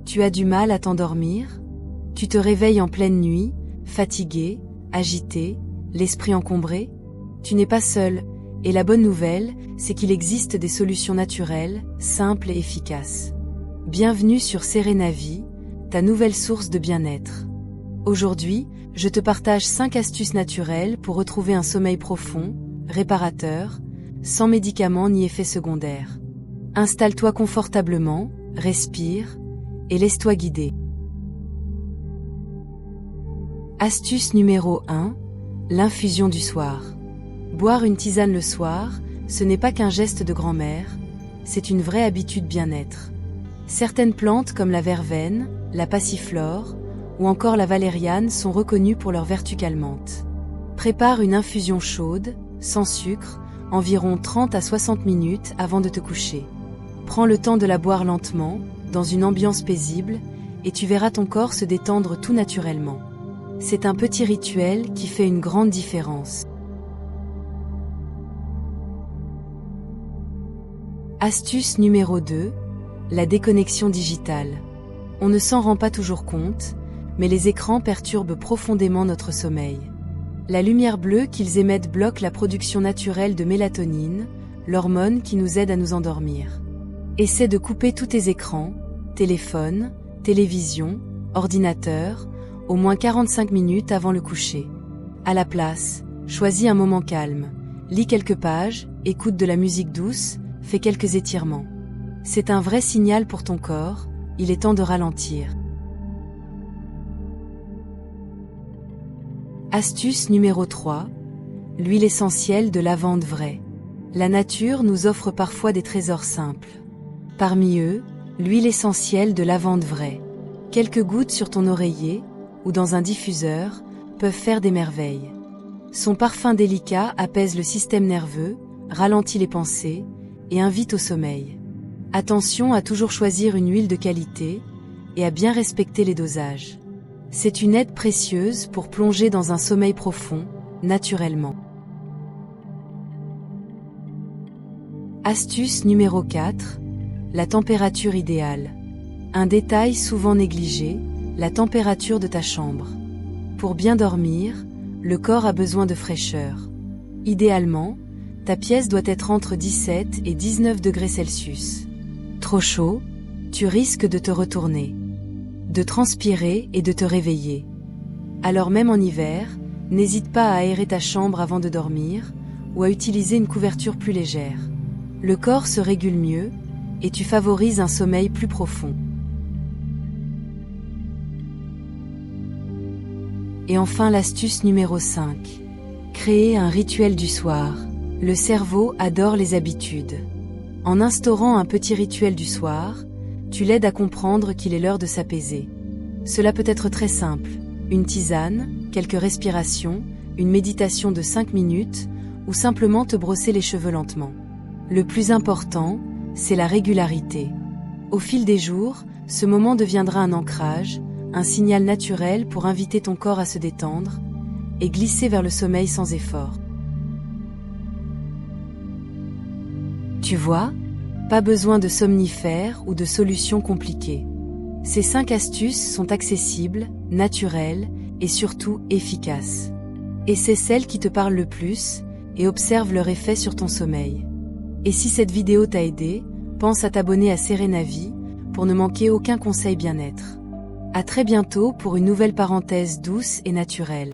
Tu as du mal à t'endormir? Tu te réveilles en pleine nuit, fatigué, agité, l'esprit encombré? Tu n'es pas seul, et la bonne nouvelle, c'est qu'il existe des solutions naturelles, simples et efficaces. Bienvenue sur Serenavie, ta nouvelle source de bien-être. Aujourd'hui, je te partage 5 astuces naturelles pour retrouver un sommeil profond, réparateur, sans médicaments ni effets secondaires. Installe-toi confortablement, respire, et laisse-toi guider. Astuce numéro 1, l'infusion du soir. Boire une tisane le soir, ce n'est pas qu'un geste de grand-mère, c'est une vraie habitude bien-être. Certaines plantes comme la verveine, la passiflore, ou encore la valériane sont reconnues pour leurs vertus calmantes. Prépare une infusion chaude, sans sucre, environ 30 à 60 minutes avant de te coucher. Prends le temps de la boire lentement, dans une ambiance paisible, et tu verras ton corps se détendre tout naturellement. C'est un petit rituel qui fait une grande différence. Astuce numéro 2, la déconnexion digitale. On ne s'en rend pas toujours compte, mais les écrans perturbent profondément notre sommeil. La lumière bleue qu'ils émettent bloque la production naturelle de mélatonine, l'hormone qui nous aide à nous endormir. Essaie de couper tous tes écrans, téléphone, télévision, ordinateur, au moins 45 minutes avant le coucher. À la place, choisis un moment calme, lis quelques pages, écoute de la musique douce, fais quelques étirements. C'est un vrai signal pour ton corps, il est temps de ralentir. Astuce numéro 3, l'huile essentielle de lavande vraie. La nature nous offre parfois des trésors simples. Parmi eux, l'huile essentielle de lavande vraie. Quelques gouttes sur ton oreiller, ou dans un diffuseur, peuvent faire des merveilles. Son parfum délicat apaise le système nerveux, ralentit les pensées, et invite au sommeil. Attention à toujours choisir une huile de qualité, et à bien respecter les dosages. C'est une aide précieuse pour plonger dans un sommeil profond, naturellement. Astuce numéro 4, la température idéale. Un détail souvent négligé, la température de ta chambre. Pour bien dormir, le corps a besoin de fraîcheur. Idéalement, ta pièce doit être entre 17 et 19 degrés Celsius. Trop chaud, tu risques de te retourner, de transpirer et de te réveiller. Alors même en hiver, n'hésite pas à aérer ta chambre avant de dormir, ou à utiliser une couverture plus légère. Le corps se régule mieux, et tu favorises un sommeil plus profond. Et enfin l'astuce numéro 5. Créer un rituel du soir. Le cerveau adore les habitudes. En instaurant un petit rituel du soir, tu l'aides à comprendre qu'il est l'heure de s'apaiser. Cela peut être très simple, une tisane, quelques respirations, une méditation de 5 minutes, ou simplement te brosser les cheveux lentement. Le plus important, c'est la régularité. Au fil des jours, ce moment deviendra un ancrage, un signal naturel pour inviter ton corps à se détendre, et glisser vers le sommeil sans effort. Tu vois, pas besoin de somnifères ou de solutions compliquées. Ces 5 astuces sont accessibles, naturelles et surtout efficaces. Et c'est celles qui te parlent le plus et observe leur effet sur ton sommeil. Et si cette vidéo t'a aidé, pense à t'abonner à Serenavie pour ne manquer aucun conseil bien-être. À très bientôt pour une nouvelle parenthèse douce et naturelle.